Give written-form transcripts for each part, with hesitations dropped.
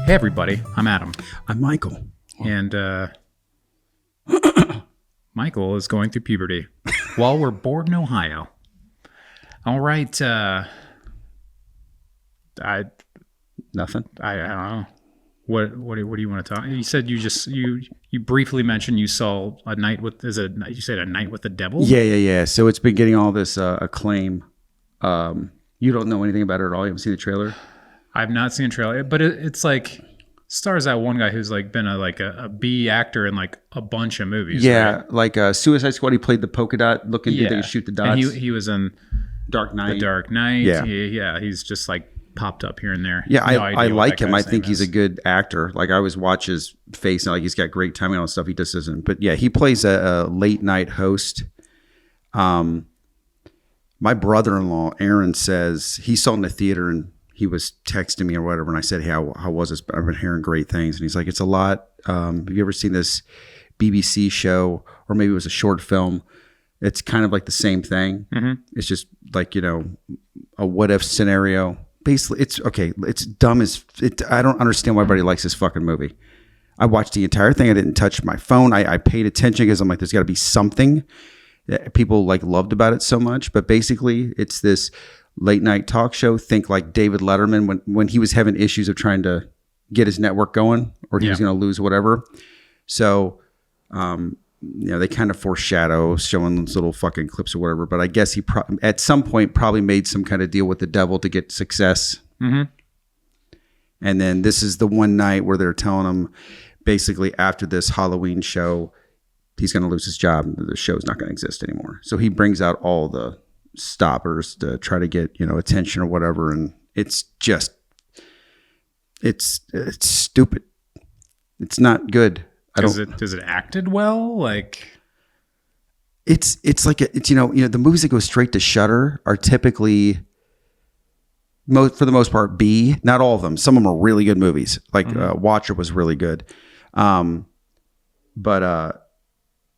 Hey everybody, I'm Adam. I'm Michael. And Michael is going through puberty while we're bored in Ohio. All right. Nothing. I don't know. What do you want to talk? You said you briefly mentioned you saw A Night with you said A Night with the Devil? Yeah. So it's been getting all this acclaim. You don't know anything about it at all? You haven't seen the trailer? I've not seen a trailer, but it's like stars that one guy who's like been a B actor in like a bunch of movies. Yeah, right? like Suicide Squad. He played the polka dot looking dude that could shoot the dots. And he was in Dark Knight. The Dark Knight. Yeah. He's just like popped up here and there. Yeah, I like him. I think he's a good actor. Like I always watch his face and like he's got great timing on stuff. He just isn't. But yeah, he plays a late night host. My brother-in-law Aaron says he saw it in the theater and he was texting me or whatever, and I said, "Hey, how was this? I've been hearing great things." And he's like, "It's a lot." Have you ever seen this BBC show, or maybe it was a short film? It's kind of like the same thing. Mm-hmm. It's just like a what if scenario. Basically, it's okay. It's dumb as it. I don't understand why everybody likes this fucking movie. I watched the entire thing. I didn't touch my phone. I paid attention because I'm like, there's got to be something that people like loved about it so much. But basically, it's this late night talk show. Think like David Letterman when he was having issues of trying to get his network going, or he was going to lose whatever. So, they kind of foreshadow showing those little fucking clips or whatever. But I guess he at some point probably made some kind of deal with the devil to get success. Mm-hmm. And then this is the one night where they're telling him basically after this Halloween show, he's going to lose his job. The show's not going to exist anymore. So he brings out all the stoppers to try to get attention or whatever, and it's just it's stupid. It's not good. Is it acted well? Like it's like the movies that go straight to Shudder are typically for the most part B. Not all of them. Some of them are really good movies. Like Watcher was really good, but.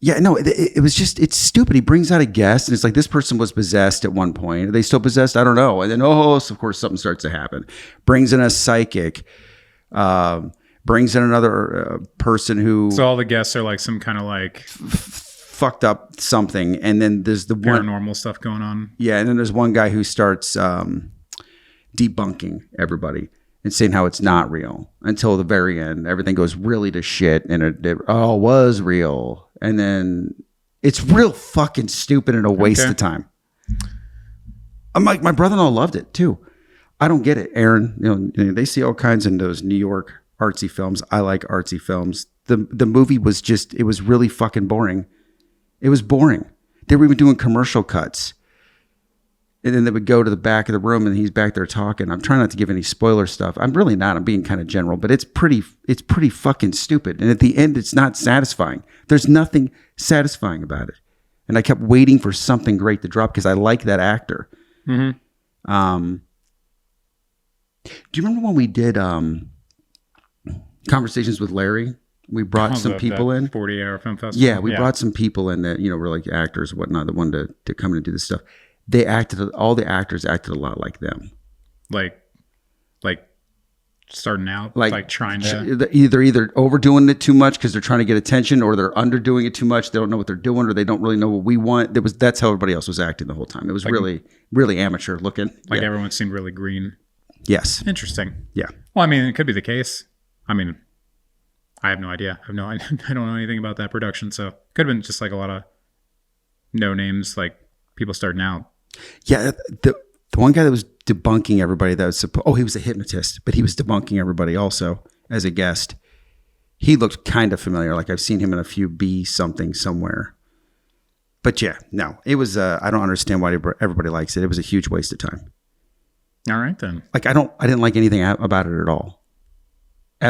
Yeah, no, it was just, it's stupid. He brings out a guest and it's like, this person was possessed at one point. Are they still possessed? I don't know. And then, of course, something starts to happen. Brings in a psychic, brings in another person who... So all the guests are like some kind of like... fucked up something. And then there's the paranormal stuff going on. Yeah, and then there's one guy who starts debunking everybody and saying how it's not real until the very end. Everything goes really to shit and it was real. And then it's real fucking stupid and a waste of time. I'm like, my brother-in-law loved it too. I don't get it, Aaron. They see all kinds in those New York artsy films. I like artsy films. The movie was just, it was really fucking boring. It was boring. They were even doing commercial cuts. And then they would go to the back of the room and he's back there talking. I'm trying not to give any spoiler stuff. I'm really not. I'm being kind of general, but it's pretty fucking stupid. And at the end, it's not satisfying. There's nothing satisfying about it. And I kept waiting for something great to drop because I like that actor. Mm-hmm. Do you remember when we did Conversations with Larry? We brought some people in. 40-hour film festival. Yeah, we brought some people in that, were like actors and whatnot that wanted to come in and do this stuff. All the actors acted a lot like them. Like starting out, like trying to... They're either overdoing it too much because they're trying to get attention, or they're underdoing it too much. They don't know what they're doing, or they don't really know what we want. That's how everybody else was acting the whole time. It was really, really amateur looking. Like everyone seemed really green. Yes. Interesting. Yeah. Well, I mean, it could be the case. I mean, I have no idea. I don't know anything about that production, so it could have been just like a lot of no names, like people starting out. Yeah, the one guy that was debunking everybody that was he was a hypnotist, but he was debunking everybody also as a guest. He looked kind of familiar, like I've seen him in a few B something somewhere. But yeah, no, it was. I don't understand why everybody likes it. It was a huge waste of time. All right then. Like I didn't like anything about it at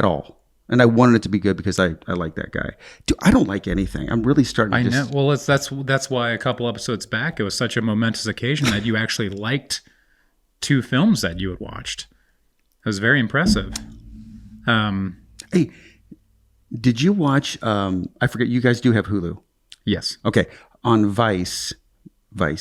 all. And I wanted it to be good because I like that guy. Dude, I don't like anything. I'm really starting to I know. Well, that's why a couple episodes back, it was such a momentous occasion that you actually liked 2 films that you had watched. It was very impressive. Hey, did you watch, I forget, you guys do have Hulu? Yes. Okay. On Vice.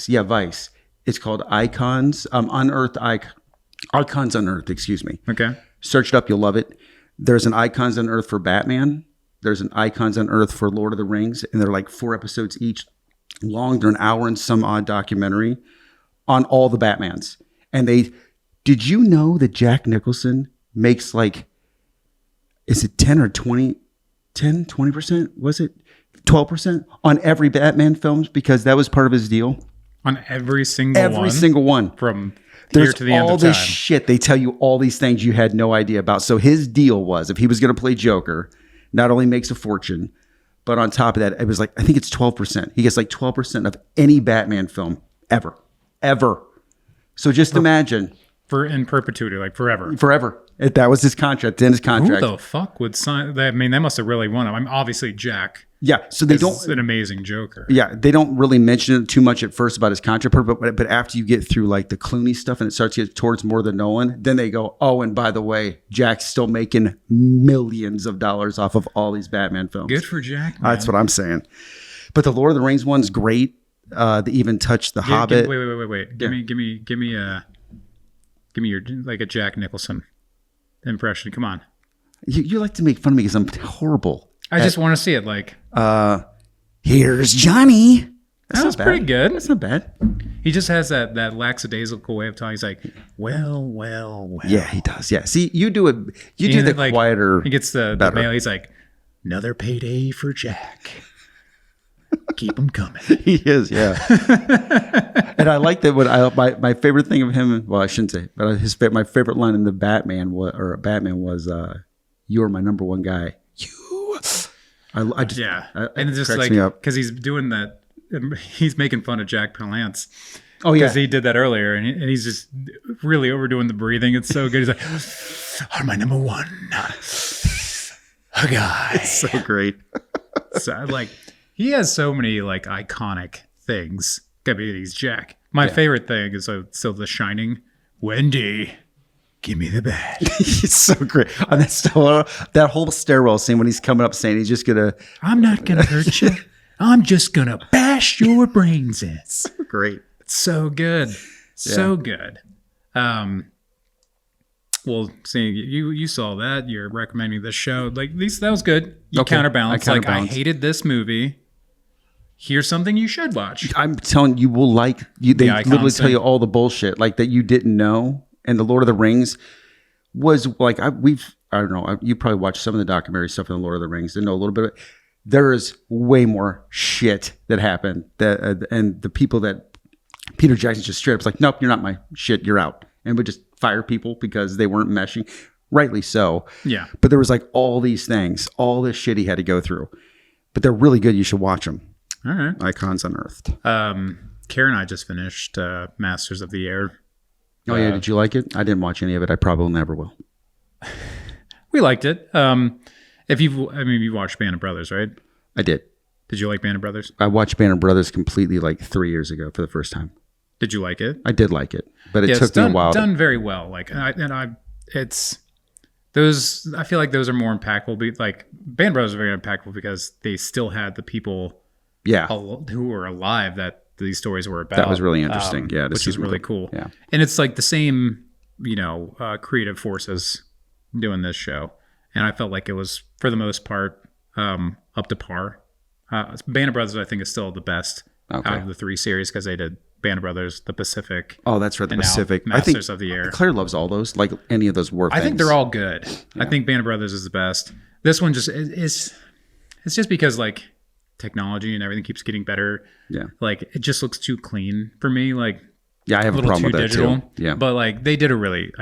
Yeah, Vice. It's called Icons. Icons Unearthed, excuse me. Okay. Search it up. You'll love it. There's an Icons on Earth for Batman. There's an Icons on Earth for Lord of the Rings, and they're like 4 episodes each long. They're an hour and some odd documentary on all the Batmans. And did you know that Jack Nicholson makes like, is it 10 or 20, 10, 20%? Was it 12% on every Batman films? Because that was part of his deal. On every single one. From here There's to the end all of time. this shit. They tell you all these things you had no idea about. So his deal was, if he was going to play Joker, not only makes a fortune, but on top of that, it was like, I think it's 12%. He gets like 12% of any Batman film ever. So just imagine. In perpetuity, like forever. Forever. That was his contract. In his contract. Who the fuck would sign that? I mean, they must have really won him. I mean, obviously Jack. Yeah. So they don't. An amazing Joker. Yeah. They don't really mention it too much at first about his contract, but after you get through like the Clooney stuff and it starts to get towards more than Nolan, then they go, oh, and by the way, Jack's still making millions of dollars off of all these Batman films. Good for Jack, man. That's what I'm saying. But the Lord of the Rings one's great. They even touched the Hobbit. Wait. Give me your like a Jack Nicholson impression. Come on. You like to make fun of me because I'm horrible. I just want to see it. Like, here's Johnny. That was pretty good. That's not bad. He just has that lackadaisical way of talking. He's like, well. Yeah, he does. Yeah. See, you do it. You do the like, quieter. He gets the mail. He's like, another payday for Jack. Keep him coming. He is, yeah. And I like that. My favorite thing of him. Well, I shouldn't say, but my favorite line in the Batman was, "You're my number one guy." You. And it's just like because he's doing that. He's making fun of Jack Palance. Oh yeah, because he did that earlier, and he's just really overdoing the breathing. It's so good. He's like, "Are my number one guy." It's so great. So like. He has so many like iconic things. I mean, he's Jack. My favorite thing is still The Shining. Wendy, give me the bat. It's so great. On that whole stairwell scene when he's coming up saying he's just gonna. I'm not gonna hurt you. I'm just gonna bash your brains in. It's so great. It's so good. So good. Well, see, you saw that. You're recommending this show. Like, at least that was good. You counterbalance. I hated this movie. Here's something you should watch. I'm telling you, will like you. They literally tell you all the bullshit like that you didn't know. And the Lord of the Rings was like I don't know. You probably watched some of the documentary stuff in the Lord of the Rings. Didn't know a little bit of it. There is way more shit that happened. And the people that Peter Jackson just straight up was like, nope, you're not my shit. You're out. And would just fire people because they weren't meshing. Rightly so. Yeah. But there was like all these things, all this shit he had to go through. But they're really good. You should watch them. All right. Icons Unearthed. Karen and I just finished Masters of the Air. Oh, yeah. Did you like it? I didn't watch any of it. I probably never will. We liked it. You watched Band of Brothers, right? I did. Did you like Band of Brothers? I watched Band of Brothers completely like 3 years ago for the first time. Did you like it? I did like it, but it took me a while. Done very well. Like, it's those. I feel like those are more impactful. Like, Band of Brothers are very impactful because they still had the people, who were alive that these stories were about. That was really interesting. Which is really cool. Yeah, and it's like the same, creative forces doing this show, and I felt like it was for the most part up to par. Band of Brothers, I think, is still the best out of the 3 series because they did Band of Brothers, The Pacific. Oh, that's right, The Pacific. Masters of the Air. Claire loves all those, like any of those war things. I think they're all good. Yeah. I think Band of Brothers is the best. This one it's just because like technology and everything keeps getting better. Yeah. Like it just looks too clean for me. Like I have a problem with that digital, too. Yeah. But like I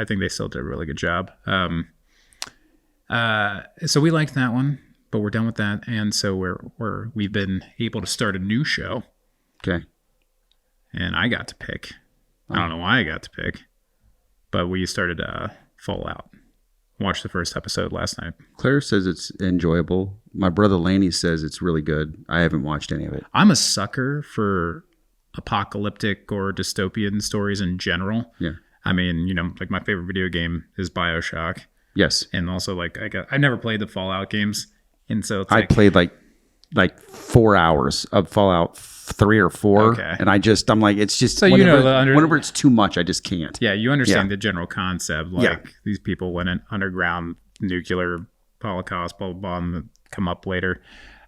think they still did a really good job. So we liked that one, but we're done with that. And so we've been able to start a new show. Okay. And I got to pick. I don't know why I got to pick, but we started Fallout. Watched the first episode last night. Claire says it's enjoyable. My brother Laney says it's really good. I haven't watched any of it. I'm a sucker for apocalyptic or dystopian stories in general. Yeah. I mean, like my favorite video game is BioShock. Yes. And also like I never played the Fallout games. And so it's I played like 4 hours of Fallout 3 or 4. Okay. And I'm like, it's just, so whenever it's too much, I just can't. Yeah. You understand the general concept. Like these people went underground nuclear holocaust, blah blah blah, and come up later.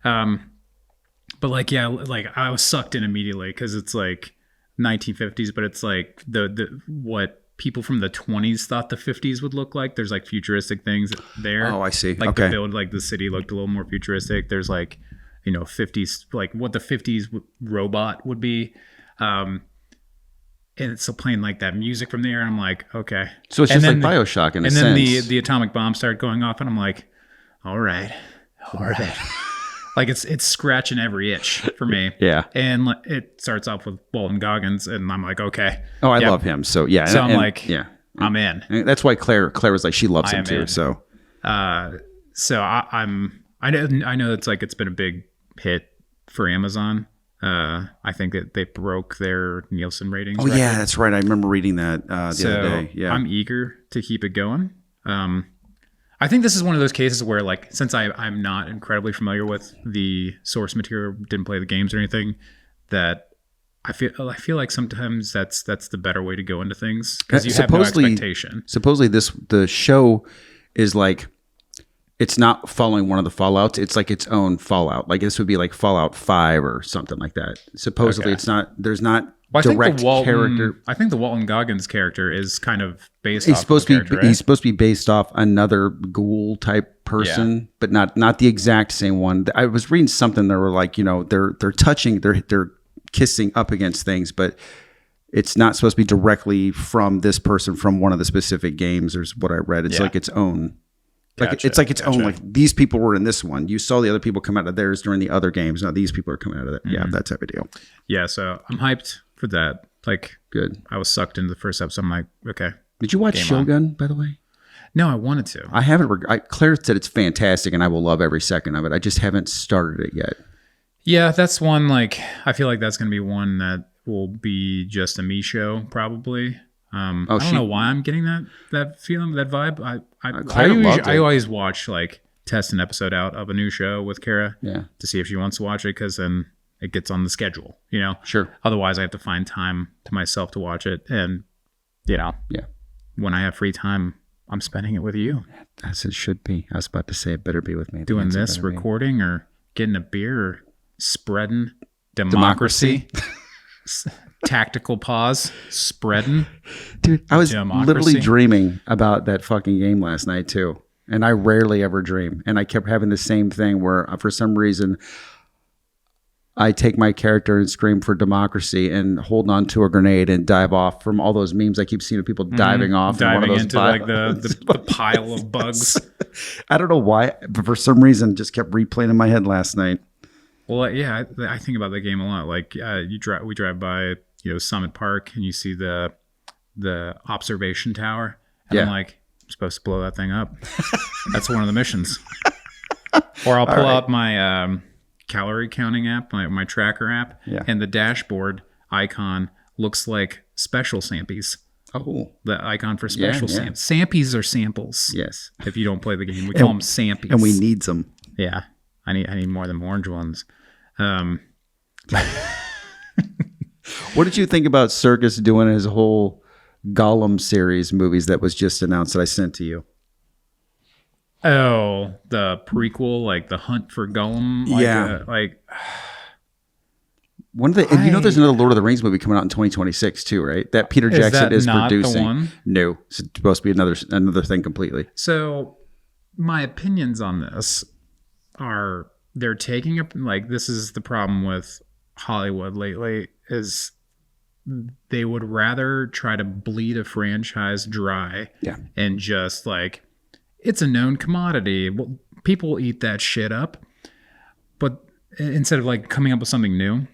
But like, yeah, like I was sucked in immediately because it's like 1950s, but it's like the what people from the 20s thought the 50s would look like. There's like futuristic things there. Oh, I see. Like Okay. the build, like the city looked a little more futuristic. There's like, 50s, like what the 50s robot would be. And it's still playing like that music from there. And I'm like, okay. So it's And just like then Bioshock in a And sense. then the atomic bomb started going off, and I'm like, all right. Like it's scratching every itch for me. Yeah. And it starts off with Walton Goggins, and I'm like, okay. Oh, I Yep. love him. So yeah. So I'm and- like, yeah. I'm in. And that's why Claire was like, she loves I him am too. in. So So I know it's been a big hit for Amazon. I think that they broke their Nielsen ratings. oh yeah, that's right. I remember reading that the other day. Yeah. I'm eager to keep it going. I think this is one of those cases where, like, since I'm not incredibly familiar with the source material, didn't play the games or anything, that I feel like sometimes that's the better way to go into things because you have no expectation. Supposedly the show is like, it's not following one of the Fallouts. It's like its own Fallout. Like this would be like Fallout 5 or something like that. Supposedly Okay. it's not, there's not Well, direct character. I think the Walton Goggins character is kind of based He's off supposed of the to be character, right? he's supposed to be based off another ghoul type person, but not the exact same one. I was reading something that were like, they're touching, they're kissing up against things, but it's not supposed to be directly from this person from one of the specific games, or what I read. It's Yeah. like its own. Like Gotcha, it's like its own. gotcha. Like these people were in this one. You saw the other people come out of theirs during the other games. Now these people are coming out of it. Yeah, that type of deal. Yeah, so I'm hyped for that. Like, Good. I was sucked into the first episode. I'm like, okay. Did you watch Game Shogun, by the way? No, I wanted to. I haven't. Claire said it's fantastic, and I will love every second of it. I just haven't started it yet. Yeah, that's one, like, I feel like that's going to be one that will be just a me show, probably. I don't know why I'm getting that feeling, that vibe. I always watch, like, test an episode out of a new show with Kara to see if she wants to watch it, because then it gets on the schedule, Sure. Otherwise, I have to find time to myself to watch it. And, Yeah. when I have free time, I'm spending it with you. As it should be. I was about to say it better be with me. Doing this, recording, or getting a beer, or spreading democracy. Tactical pause, spreading. Dude, I was Democracy. literally dreaming about that fucking game last night too. And I rarely ever dream. And I kept having the same thing where for some reason I take my character and scream for democracy and hold on to a grenade and dive off from all those memes I keep seeing of people diving off. Diving in one of those into like the pile of bugs. I don't know why, but for some reason it just kept replaying in my head last night. Well, yeah, I think about the game a lot. Like we drive by, Summit Park, and you see the observation tower, and I'm like, I'm supposed to blow that thing up. That's one of the missions. Or I'll pull out my calorie counting app, my tracker app, and the dashboard icon looks like special sampies. Oh, The icon for special yeah. sampies are samples. yes. If you don't play the game, we call them sampies. And we need some. Yeah, I need more than orange ones. What did you think about Circus doing his whole Gollum series movies that was just announced that I sent to you? Oh, the prequel, like The Hunt for Gollum. One of the, and there's another Lord of the Rings movie coming out in 2026 too, right? That Peter Jackson is not the producing. one? No, it's supposed to be another thing completely. So my opinions on this are they're taking up, like, this is the problem with Hollywood lately, is they would rather try to bleed a franchise dry and just like, it's a known commodity. Well, people will eat that shit up, but instead of like coming up with something new.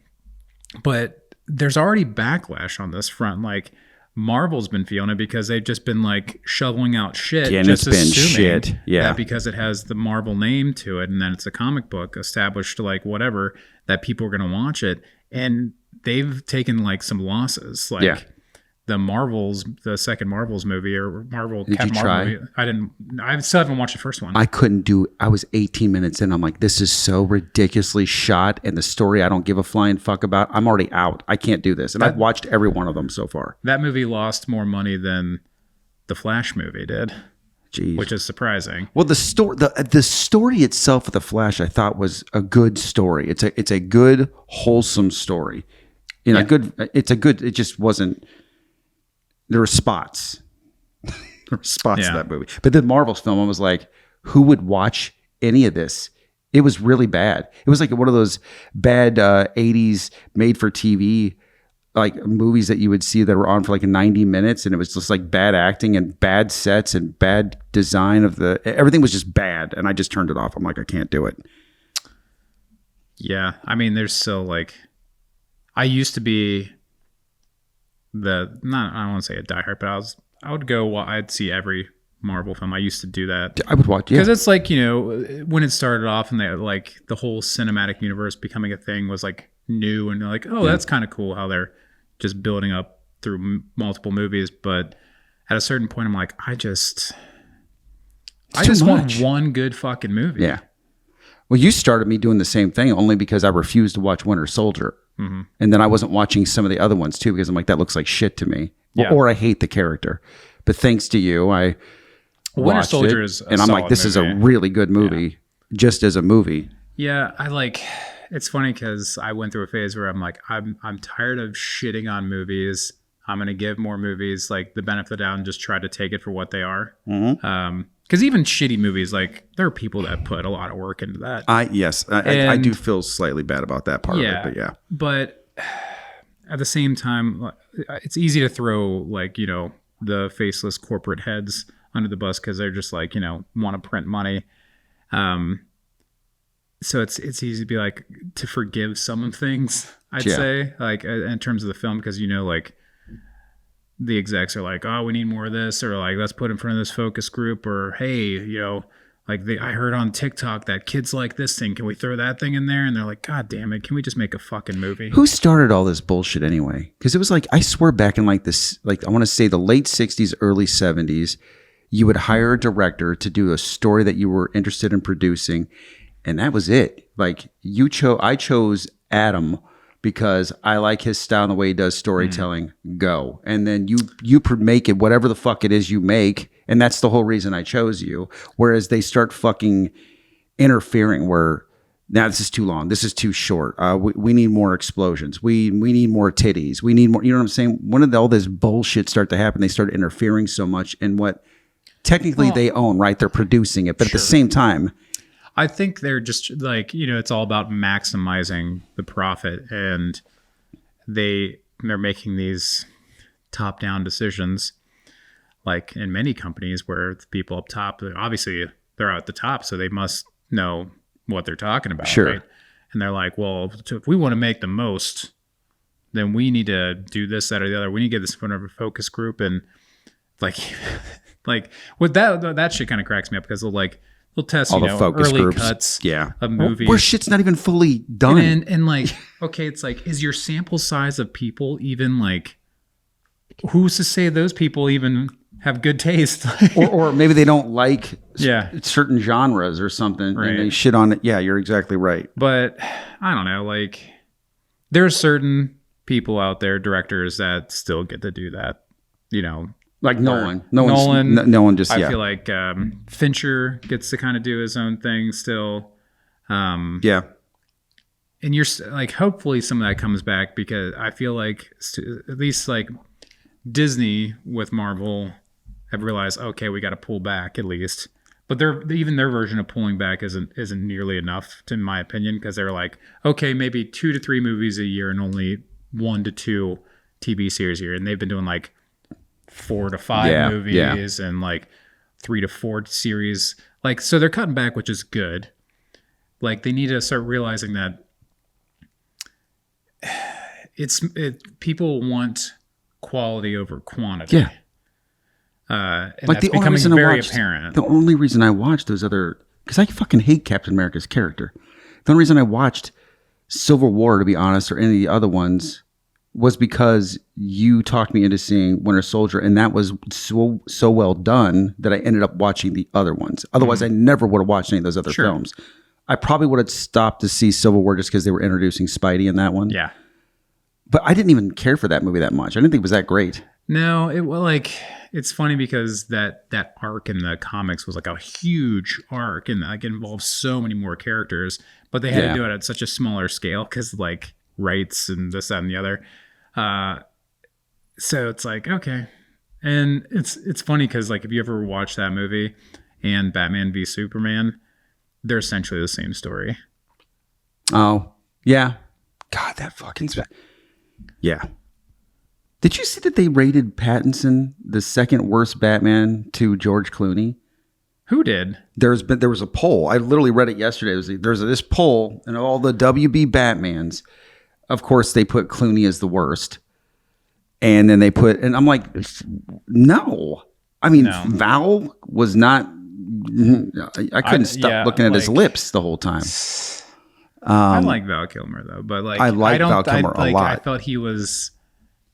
But there's already backlash on this front. Like, Marvel's been feeling it because they've just been like shoveling out shit. Yeah, and just it's been assuming shit. Yeah. that because it has the Marvel name to it, and then it's a comic book established, like whatever, that people are going to watch it. And they've taken like some losses. Like the second Marvel's movie, or Marvel. Did Captain you Marvel try? movie, I still haven't watched the first one. I was 18 minutes in. I'm like, this is so ridiculously shot, and the story I don't give a flying fuck about. I'm already out. I can't do this. And I've watched every one of them so far. That movie lost more money than the Flash movie did. Jeez. which is surprising. Well, the story itself of the Flash, I thought was a good story. It's a good, wholesome story. You know, it just wasn't. There were spots. There were spots in that movie. But the Marvel's film, I was like, who would watch any of this? It was really bad. It was like one of those bad 80s made for TV like movies that you would see that were on for like 90 minutes, and it was just like bad acting and bad sets and bad design of everything was just bad, and I just turned it off. I'm like, I can't do it. Yeah, I mean, there's still like, I used to be I don't want to say a diehard, but I would go, I'd see every Marvel film. I used to do that. I would watch, because it's like, you know, when it started off and they like the whole cinematic universe becoming a thing was like new, and like, oh, that's kind of cool how they're just building up through multiple movies. But at a certain point, I'm like, I just want one good fucking movie. Yeah. Well, you started me doing the same thing only because I refused to watch Winter Soldier. Mm-hmm. And then I wasn't watching some of the other ones too because I'm like, that looks like shit to me. Yeah. Or I hate the character. But thanks to you, I Winter Soldier is a and I'm like, this movie. is a really good movie, just as a movie. Yeah, it's funny because I went through a phase where I'm like, I'm tired of shitting on movies. I'm going to give more movies like the benefit of the doubt and just try to take it for what they are. Mm-hmm. Because even shitty movies, like there are people that put a lot of work into that. I do feel slightly bad about that part of it, but yeah. But at the same time, it's easy to throw like, you know, the faceless corporate heads under the bus because they're just like, you know, want to print money. So it's easy to be like, to forgive some of things, I'd say, like in terms of the film, because, you know, like the execs are like, oh, we need more of this, or like, let's put in front of this focus group, or hey, you know, like I heard on TikTok that kids like this thing. Can we throw that thing in there? And they're like, God damn it, can we just make a fucking movie? Who started all this bullshit anyway? Because it was like, I swear back in like this, like I want to say the late 60s, early 70s, you would hire a director to do a story that you were interested in producing. And that was it. Like I chose Adam because I like his style and the way he does storytelling. Go. And then you make it whatever the fuck it is you make. And that's the whole reason I chose you. Whereas they start fucking interfering where, now this is too long. This is too short. We need more explosions. We need more titties. We need more, you know what I'm saying? When did all this bullshit start to happen? They started interfering so much in what technically they own, right? They're producing it. But at the same time, I think they're just like, you know, it's all about maximizing the profit, and they're making these top-down decisions, like in many companies where the people up top, obviously they're at the top, so they must know what they're talking about, right? And they're like, well, if we want to make the most, then we need to do this, that, or the other. We need to get this in front of a focus group, and like, like with that shit kind of cracks me up because they'll test, all, you know, focus early groups. Cuts of movies. Where shit's not even fully done. And like, okay, it's like, is your sample size of people even like, who's to say those people even have good taste? or maybe they don't like certain genres or something. Right. And they shit on it. Yeah, you're exactly right. But I don't know, like there are certain people out there, directors, that still get to do that, you know. Like Nolan. Nolan just, I feel like Fincher gets to kind of do his own thing still. Yeah. And you're like, hopefully some of that comes back, because I feel like at least like Disney with Marvel have realized, okay, we got to pull back at least. But even their version of pulling back isn't nearly enough, in my opinion, because they're like, okay, maybe 2 to 3 movies a year and only 1 to 2 TV series a year. And they've been doing like 4 to 5 movies and like 3 to 4 series. Like, so they're cutting back, which is good. Like, they need to start realizing that people want quality over quantity. Yeah. And like that's becoming very apparent. The only reason I watched those other, because I fucking hate Captain America's character. The only reason I watched Civil War, to be honest, or any of the other ones, was because you talked me into seeing Winter Soldier, and that was so well done that I ended up watching the other ones. Otherwise, I never would have watched any of those other films. I probably would have stopped to see Civil War just because they were introducing Spidey in that one. Yeah. But I didn't even care for that movie that much. I didn't think it was that great. No, it well, like it's funny because that arc in the comics was like a huge arc and like it involved so many more characters, but they had to Yeah. do it at such a smaller scale because like rights and this that and the other. Uh, so it's like okay, and it's funny because like if you ever watch that movie and Batman v Superman, they're essentially the same story. Oh, yeah. God, that fucking yeah. Did you see that they rated Pattinson the second worst Batman to George Clooney? Who did? There was a poll. I literally read it yesterday. There's this poll and all the WB Batmans. Of course, they put Clooney as the worst, and then and I'm like, no. I mean, No. Val was not. I couldn't stop looking at his lips the whole time. I like Val Kilmer though, but like I like Val Kilmer a lot. I felt he was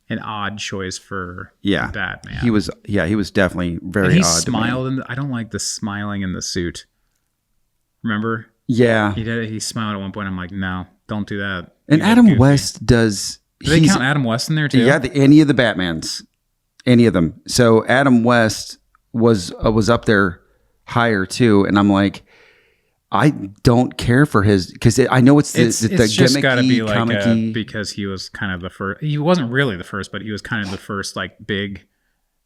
an odd choice for Batman. He was definitely very and he odd. smiled, and I don't like the smiling in the suit. Remember? Yeah, He smiled at one point. I'm like, no, don't do that. and Adam West does. Do they count Adam West in there too? Yeah, any of the Batmans, any of them. So Adam West was up there higher too, and I'm like, I don't care for his because I know it's the just got to gimmicky, be like comicky. because he was kind of the first. He wasn't really the first, but he was kind of the first like big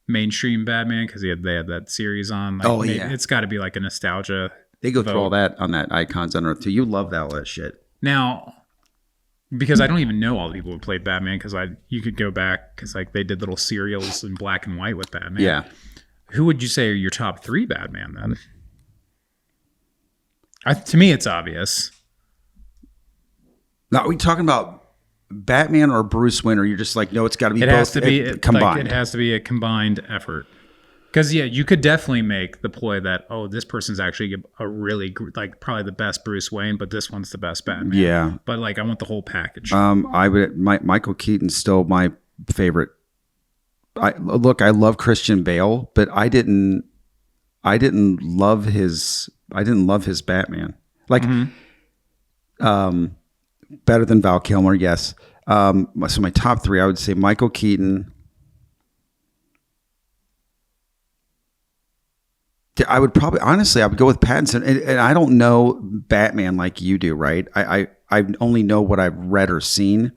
mainstream Batman because they had that series on. Like, it's got to be like a nostalgia. They go through all that on that Icons on Earth too. You love all that shit. Now, because I don't even know all the people who played Batman because you could go back because like they did little serials in black and white with Batman. Yeah. Who would you say are your top 3 Batman then? To me, it's obvious. Now, are we talking about Batman or Bruce Wayne? Or you're just like, no, it's got to be both. Has to be combined. Like, it has to be a combined effort. Because you could definitely make the ploy that this person's actually a really like probably the best Bruce Wayne, but this one's the best Batman. Yeah. But like I want the whole package. Michael Keaton's still my favorite. I love Christian Bale, but I didn't love his Batman. Like, better than Val Kilmer, yes. So my top 3, I would say Michael Keaton. I would probably, honestly, I would go with Pattinson. And I don't know Batman like you do, right? I only know what I've read or seen.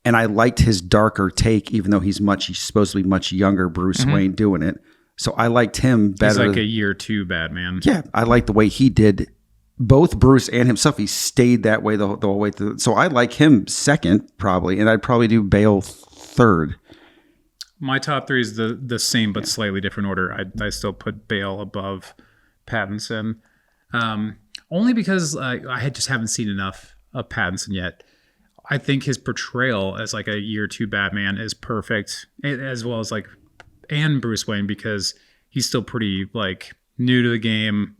And I liked his darker take, even though he's supposed to be much younger Bruce Wayne doing it. So I liked him better. He's like a year 2 Batman. Yeah, I like the way he did both Bruce and himself. He stayed that way the whole way through. So I like him second, probably. And I'd probably do Bale third. My top 3 is the same but slightly different order. I still put Bale above Pattinson, only because I just haven't seen enough of Pattinson yet. I think his portrayal as like a year 2 Batman is perfect, as well as like and Bruce Wayne because he's still pretty like new to the game,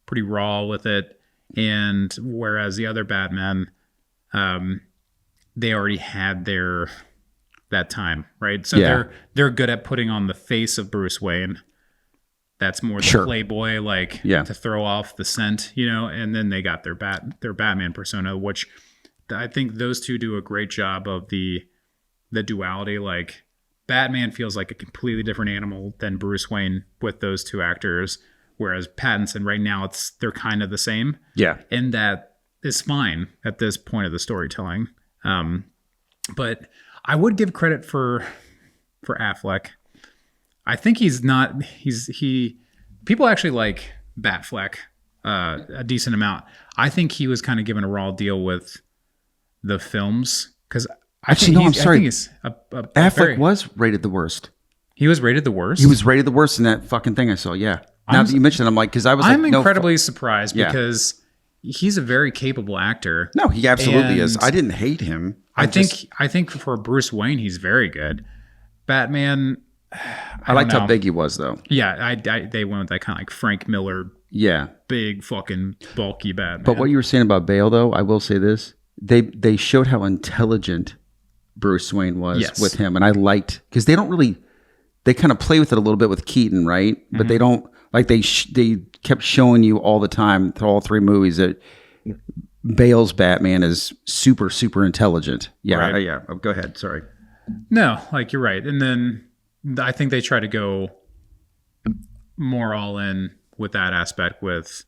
pretty raw with it, and whereas the other Batman, they already had that time, right? So they're good at putting on the face of Bruce Wayne. That's more the playboy, like to throw off the scent, and then they got their Batman persona, which I think those two do a great job of the duality. Like Batman feels like a completely different animal than Bruce Wayne with those two actors, whereas Pattinson right now they're kind of the same. Yeah, and that is fine at this point of the storytelling. But I would give credit for Affleck. I think people actually like Batfleck a decent amount. I think he was kind of given a raw deal with the films because I'm sorry. Affleck was rated the worst. He was rated the worst. He was rated the worst in that fucking thing I saw. Yeah. Now that you mentioned it, I'm like, because I'm incredibly surprised because he's a very capable actor. No, he absolutely is. I didn't hate him. I think for Bruce Wayne, he's very good. Batman, I liked how big he was, though. Yeah, they went with that kind of like Frank Miller. Yeah, big fucking bulky Batman. But what you were saying about Bale, though, I will say this: they showed how intelligent Bruce Wayne was with him, and I liked because they kind of play with it a little bit with Keaton, right? Mm-hmm. But they don't like they kept showing you all the time through all 3 movies that Bale's Batman is super, super intelligent. Yeah, right. yeah. Oh, go ahead. Sorry. No, like you're right. And then I think they try to go more all in with that aspect with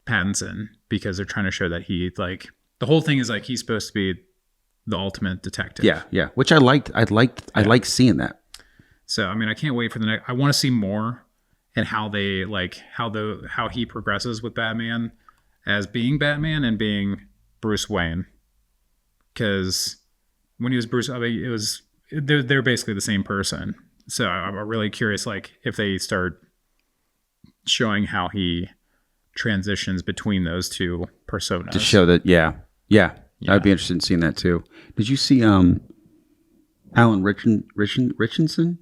Pattinson, because they're trying to show that he, like, the whole thing is like he's supposed to be the ultimate detective. Yeah. Which I liked. I liked seeing that. So I mean, I can't wait for the next. I want to see more and how they like how he progresses with Batman as being Batman and being Bruce Wayne. Because when he was Bruce, I mean, they're basically the same person. So I'm really curious, like, if they start showing how he transitions between those two personas To show that, yeah. I'd be interested in seeing that too. Did you see Alan Richardson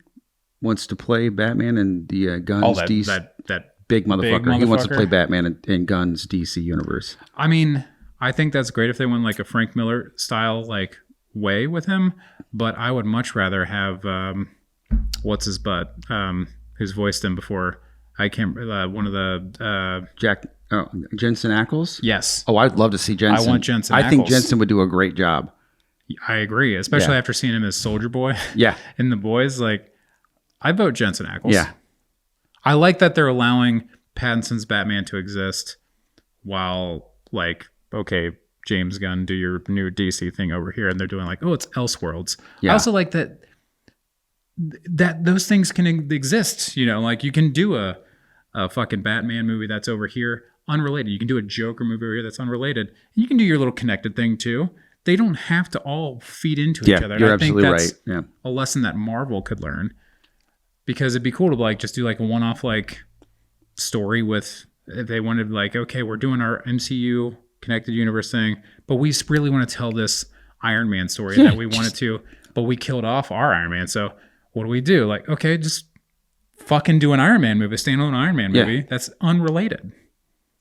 wants to play Batman in the Guns DC? That big motherfucker. He wants to play Batman in Guns DC universe. I mean, I think that's great if they went like a Frank Miller style like way with him, but I would much rather have what's his butt who's voiced him before. I can't. One of the Jensen Ackles. Yes. Oh, I'd love to see Jensen. I want Jensen. I think Jensen would do a great job. I agree, especially after seeing him as Soldier Boy. Yeah. In The Boys, like, I vote Jensen Ackles. Yeah. I like that they're allowing Pattinson's Batman to exist while, like, okay, James Gunn, do your new DC thing over here, and they're doing like, oh, it's Elseworlds. Yeah. I also like that those things can exist. You know, like you can do a fucking Batman movie that's over here unrelated. You can do a Joker movie over here that's unrelated. And you can do your little connected thing too. They don't have to all feed into each other. You're I think absolutely that's right. Yeah. a lesson that Marvel could learn, because it'd be cool to like just do like a one-off like story with, if they wanted like, okay, we're doing our MCU connected universe thing, but we really want to tell this Iron Man story that we wanted to, but we killed off our Iron Man. So what do? Like, okay, just fucking do an Iron Man movie, standalone Iron Man movie that's unrelated.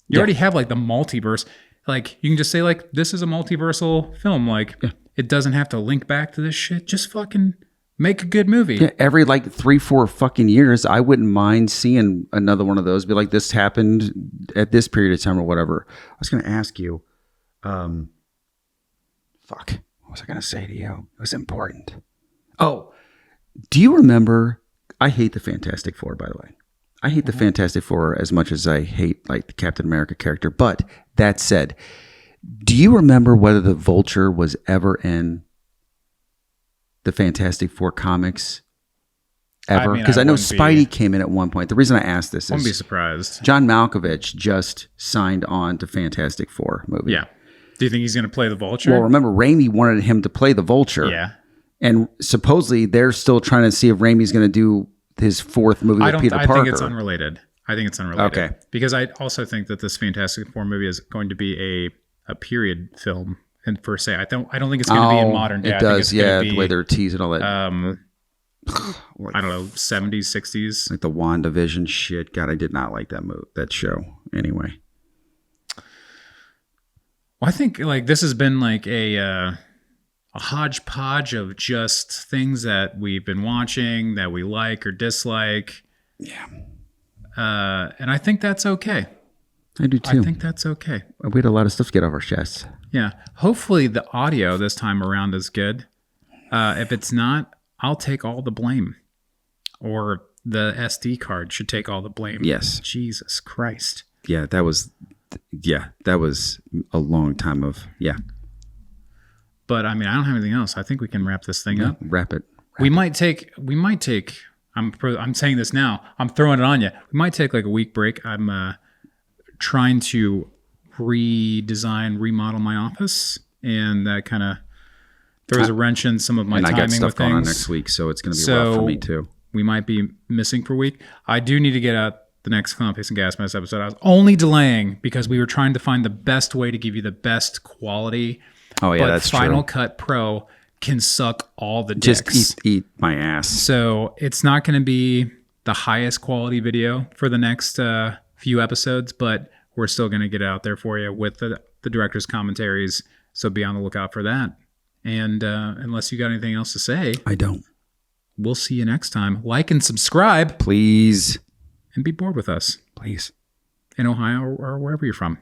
You already have like the multiverse. Like you can just say like, this is a multiversal film. Like it doesn't have to link back to this shit. Just fucking make a good movie. Yeah, every like 3-4 fucking years, I wouldn't mind seeing another one of those. Be like, this happened at this period of time or whatever. I was going to ask you, what was I going to say to you? It was important. Oh, do you remember? I hate the Fantastic Four, by the way. I hate the Fantastic Four as much as I hate like the Captain America character. But that said, do you remember whether the Vulture was ever in the Fantastic Four comics ever? Because I know Spidey came in at one point. The reason I asked this is, wouldn't be surprised. John Malkovich just signed on to Fantastic Four movie. Yeah. Do you think he's going to play the Vulture? Well, remember Raimi wanted him to play the Vulture. Yeah. And supposedly they're still trying to see if Raimi's going to do his fourth movie with Peter Parker. I think it's unrelated. Okay. Because I also think that this Fantastic Four movie is going to be a period film, and per se, I don't think it's going to be in modern day. It does, the way they're teasing all that. I don't know, 70s, 60s. Like the WandaVision shit. God, I did not like that show. Anyway. Well, I think like this has been like a hodgepodge of just things that we've been watching that we like or dislike. Yeah. And I think that's okay. I do too. I think that's okay. We had a lot of stuff to get off our chests. Yeah. Hopefully the audio this time around is good. If it's not, I'll take all the blame. Or the SD card should take all the blame. Yes. Jesus Christ. Yeah, that was a long time of, But I mean, I don't have anything else. I think we can wrap this thing up. Wrap it. We might take, I'm saying this now, I'm throwing it on you. We might take like a week break. I'm trying to remodel my office, and that kind of throws a wrench in some of my timing with things. And I got stuff going on next week, so it's going to be rough for me too. We might be missing for a week. I do need to get out the next Clown Face and Gas Mask episode. I was only delaying because we were trying to find the best way to give you the best quality. Oh yeah, that's true. Final Cut Pro can suck all the dicks. Just eat my ass. So it's not going to be the highest quality video for the next few episodes, but we're still going to get it out there for you with the director's commentaries. So be on the lookout for that. And unless you got anything else to say, I don't. We'll see you next time. Like and subscribe, please, and be bored with us, please, in Ohio or wherever you're from.